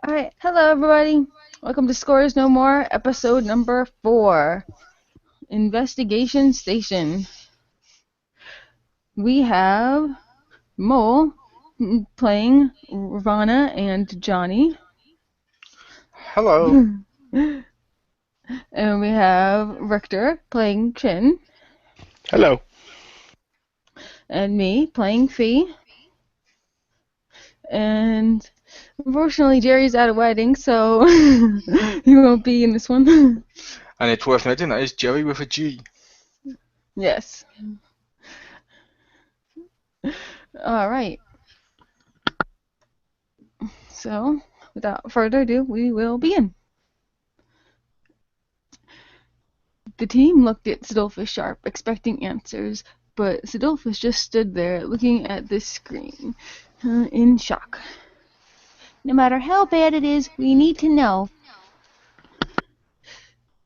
Alright, hello everybody. Welcome to Scores No More, episode number 4. Investigation Station. We have Mole playing Ravana and Johnny. Hello. And we have Richter playing Chin. Hello. And me playing Fee. And unfortunately Jerry's at a wedding, so he won't be in this one. And it's worth noting that is Joey with a G. Yes. Alright. So, without further ado, we will begin. The team looked at Sidolphus sharp, expecting answers, but Sidolphus just stood there, looking at the screen, in shock. No matter how bad it is, we need to know.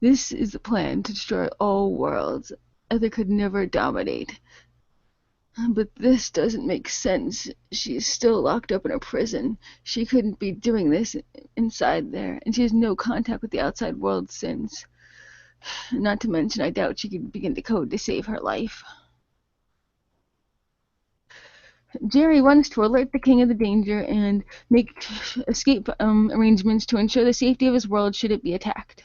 This is the plan to destroy all worlds. Other could never dominate. But this doesn't make sense. She is still locked up in a prison. She couldn't be doing this inside there, and she has no contact with the outside world since. Not to mention, I doubt she could begin to code to save her life. Jerry wants to alert the king of the danger and make escape arrangements to ensure the safety of his world should it be attacked.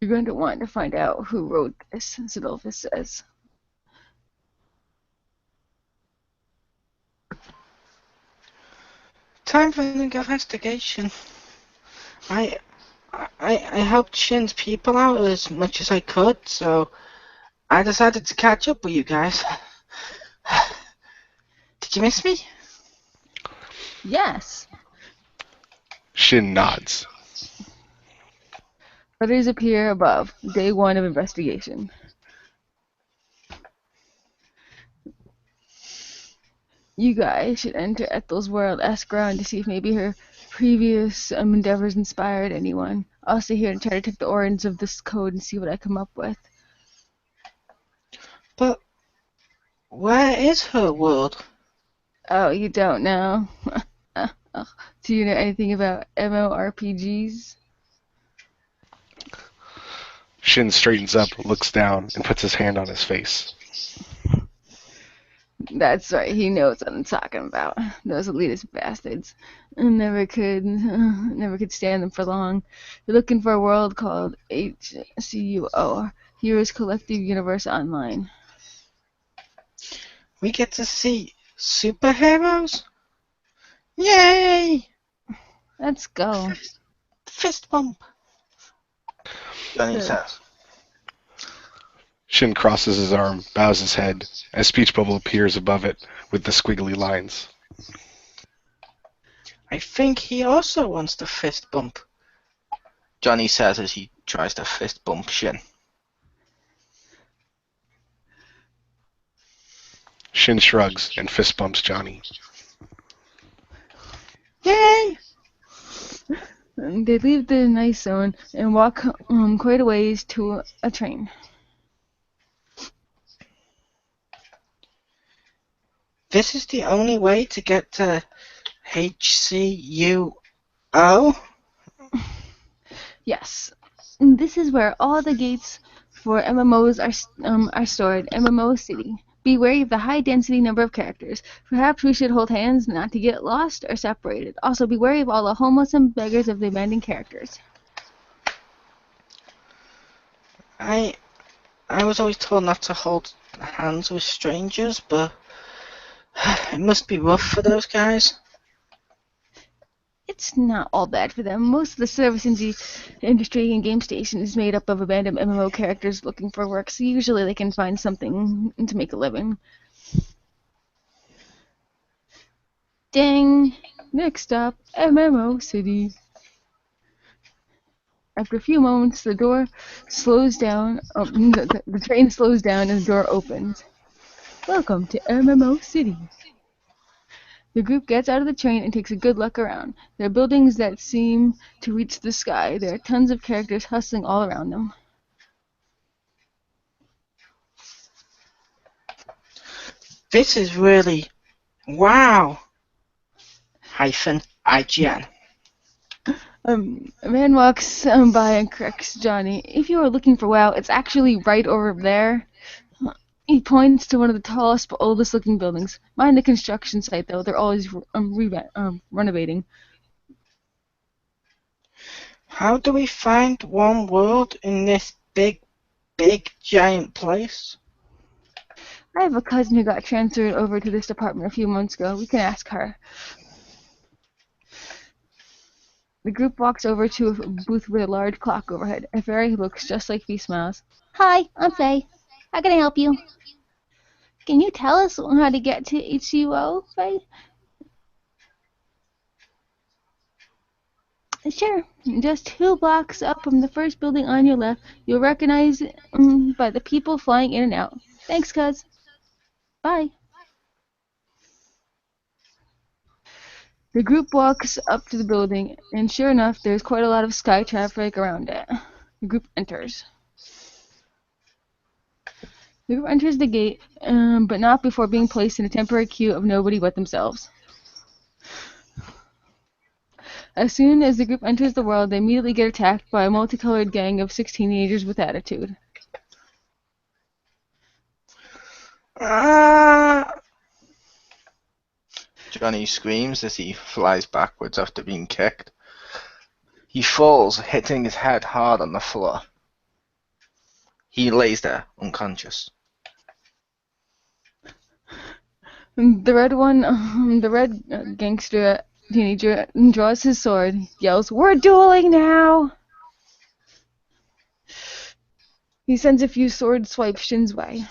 You're going to want to find out who wrote this, Sidolphus says. Time for an investigation. I helped Shin's people out as much as I could, so I decided to catch up with you guys. Did you miss me? Yes. Shin nods. Others appear above. Day 1 of investigation. You guys should enter Ethel's world, ask around to see if maybe her previous endeavors inspired anyone. I'll stay here and try to take the origins of this code and see what I come up with. But where is her world? Oh, you don't know? Do you know anything about MMORPGs? Shin straightens up, looks down, and puts his hand on his face. That's right, he knows what I'm talking about. Those elitist bastards. Never could stand them for long. They're looking for a world called HCUO, Heroes Collective Universe Online. We get to see superheroes? Yay! Let's go. Fist bump. Johnny says. Shin crosses his arm, bows his head, as speech bubble appears above it with the squiggly lines. I think he also wants to fist bump. Johnny says as he tries to fist bump Shin. Shin shrugs and fist bumps Johnny. Yay! They leave the nice zone and walk quite a ways to a train. This is the only way to get to HCUO? Yes. This is where all the gates for MMOs are stored. MMO City. Be wary of the high density number of characters. Perhaps we should hold hands not to get lost or separated. Also, be wary of all the homeless and beggars of the abandoned characters. I was always told not to hold hands with strangers, but it must be rough for those guys. It's not all bad for them. Most of the service industry in Game Station is made up of abandoned MMO characters looking for work, so usually they can find something to make a living. Ding! Next stop, MMO City. After a few moments, the door slows down. The train slows down and the door opens. Welcome to MMO City. The group gets out of the train and takes a good look around. There are buildings that seem to reach the sky. There are tons of characters hustling all around them. This is really... wow! improvised-IGN. A man walks by and corrects Johnny. If you are looking for WoW, it's actually right over there. He points to one of the tallest, oldest looking buildings. Mind the construction site, though. They're always renovating. How do we find one world in this big, giant place? I have a cousin who got transferred over to this department a few months ago. We can ask her. The group walks over to a booth with a large clock overhead. A fairy who looks just like Fee smiles. Hi, I'm Faye. How can I help you? Can you tell us how to get to HUO, Faye? Sure. Just 2 blocks up from the first building on your left, you'll recognize by the people flying in and out. Thanks, cuz. Bye. The group walks up to the building, and sure enough, there's quite a lot of sky traffic around it. The group enters. The group enters the gate, but not before being placed in a temporary queue of nobody but themselves. As soon as the group enters the world, they immediately get attacked by a multicolored gang of 6 teenagers with attitude. Johnny screams as he flies backwards after being kicked. He falls, hitting his head hard on the floor. He lays there, unconscious. The red gangster teenager draws his sword, yells, "We're dueling now!" He sends a few sword swipes Shin's way.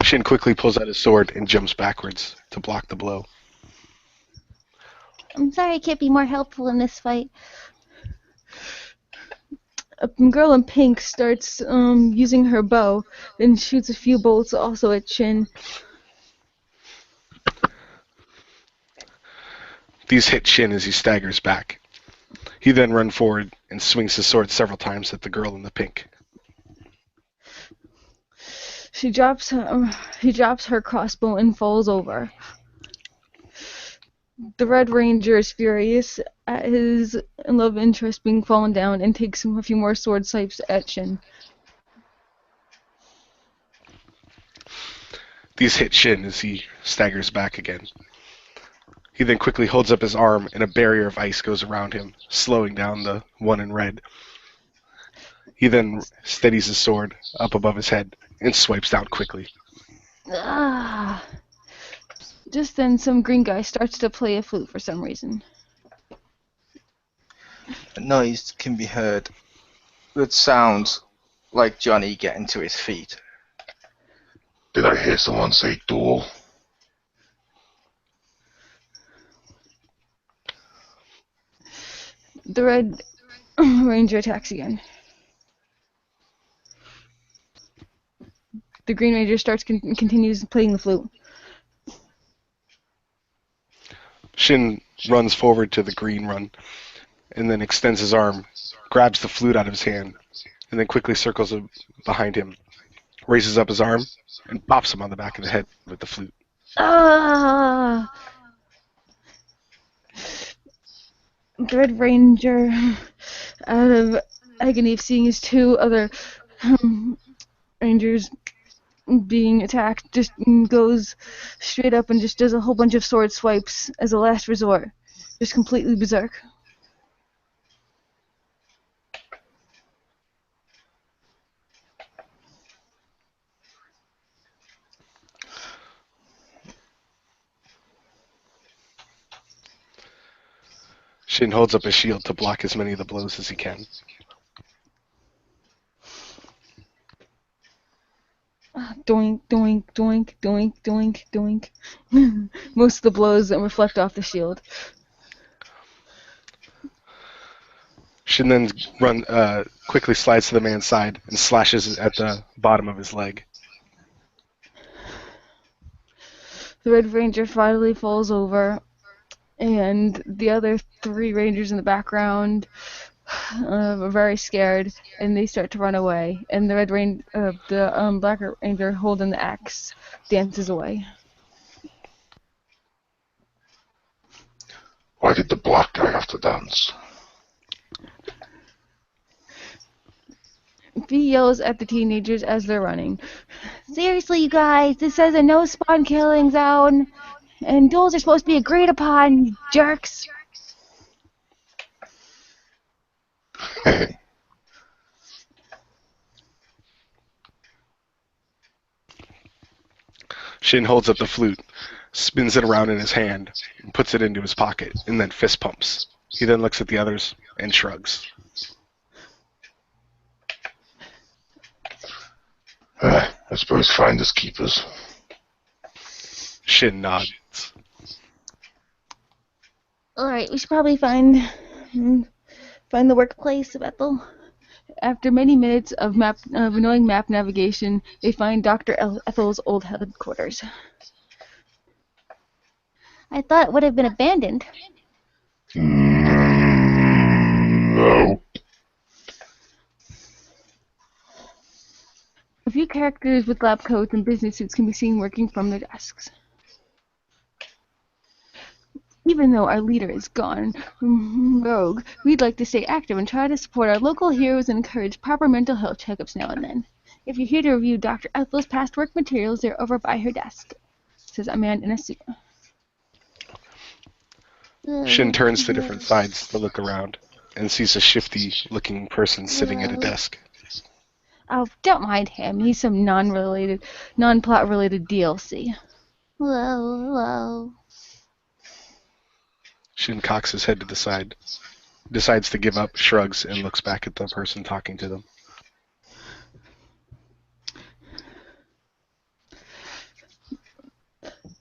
Shin quickly pulls out his sword and jumps backwards to block the blow. I'm sorry I can't be more helpful in this fight. A girl in pink starts using her bow, then shoots a few bolts also at Shin. These hit Shin as he staggers back. He then runs forward and swings his sword several times at the girl in the pink. She drops her crossbow and falls over. The Red Ranger is furious at his love interest being fallen down and takes a few more sword swipes at Shin. These hit Shin as he staggers back again. He then quickly holds up his arm and a barrier of ice goes around him, slowing down the one in red. He then steadies his sword up above his head and swipes down quickly. Just then, some green guy starts to play a flute for some reason. A noise can be heard that sounds like Johnny getting to his feet. Did I hear someone say duel? The Red Ranger attacks again. The Green Ranger continues playing the flute. Shin runs forward to the green run and then extends his arm, grabs the flute out of his hand, and then quickly circles behind him, raises up his arm, and pops him on the back of the head with the flute. The Red Ranger, out of agony of seeing his 2 other Rangers being attacked, just goes straight up and just does a whole bunch of sword swipes as a last resort. Just completely berserk. Shin holds up his shield to block as many of the blows as he can. Doink, doink, doink, doink, doink, doink. Most of the blows reflect off the shield. Shin then quickly slides to the man's side and slashes at the bottom of his leg. The Red Ranger finally falls over, and the other 3 Rangers in the background are very scared, and they start to run away. And the Black Ranger holding the axe dances away. Why did the black guy have to dance? He yells at the teenagers as they're running. Seriously, you guys, this says a no spawn killing zone, and duels are supposed to be agreed upon, you jerks. Shin holds up the flute, spins it around in his hand, and puts it into his pocket, and then fist pumps. He then looks at the others and shrugs. I suppose finders keepers. Shin nods. Alright, we should probably find the workplace of Ethel. After many minutes of annoying map navigation, they find Dr. Ethel's old headquarters. I thought it would have been abandoned. No. A few characters with lab coats and business suits can be seen working from their desks. Even though our leader is gone rogue, we'd like to stay active and try to support our local heroes and encourage proper mental health checkups now and then. If you're here to review Dr. Ethel's past work materials, they're over by her desk, says a man in a suit. Shin turns to different sides to look around and sees a shifty-looking person sitting at a desk. Oh, don't mind him. He's some non-plot-related DLC. Whoa. Shin cocks his head to the side, decides to give up, shrugs, and looks back at the person talking to them.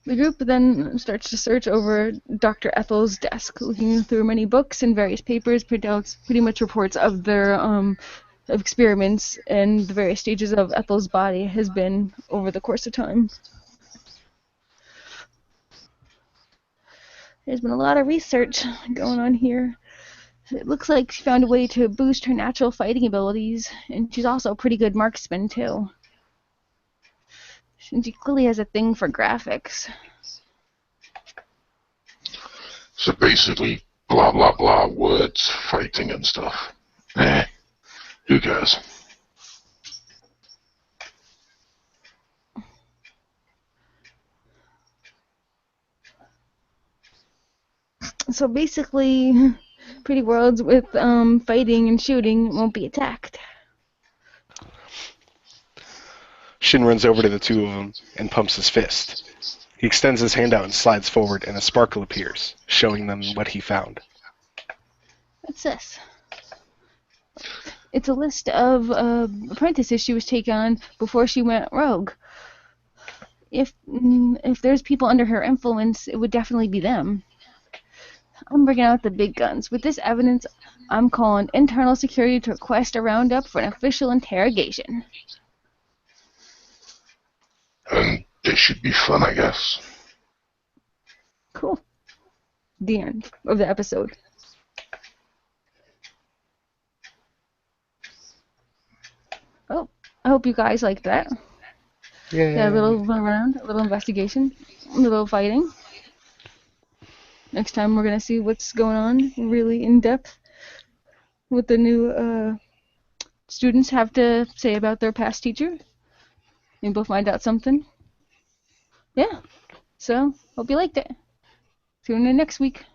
The group then starts to search over Dr. Ethel's desk, looking through many books and various papers, printouts, pretty much reports of their of experiments and the various stages of Ethel's body has been over the course of time. There's been a lot of research going on here. It looks like she found a way to boost her natural fighting abilities, and she's also a pretty good marksman too. And she clearly has a thing for graphics. So basically, blah blah blah, words, fighting and stuff. Who cares? So basically, pretty worlds with fighting and shooting won't be attacked. Shin runs over to the two of them and pumps his fist. He extends his hand out and slides forward, and a sparkle appears, showing them what he found. What's this? It's a list of apprentices she was taken on before she went rogue. If there's people under her influence, it would definitely be them. I'm bringing out the big guns. With this evidence, I'm calling internal security to request a roundup for an official interrogation. And this should be fun, I guess. Cool. The end of the episode. Oh, I hope you guys liked that. Yeah, a little run around, a little investigation, a little fighting. Next time we're going to see what's going on really in depth. What the new students have to say about their past teacher. Maybe we'll find out something. Yeah. So, hope you liked it. Tune in next week.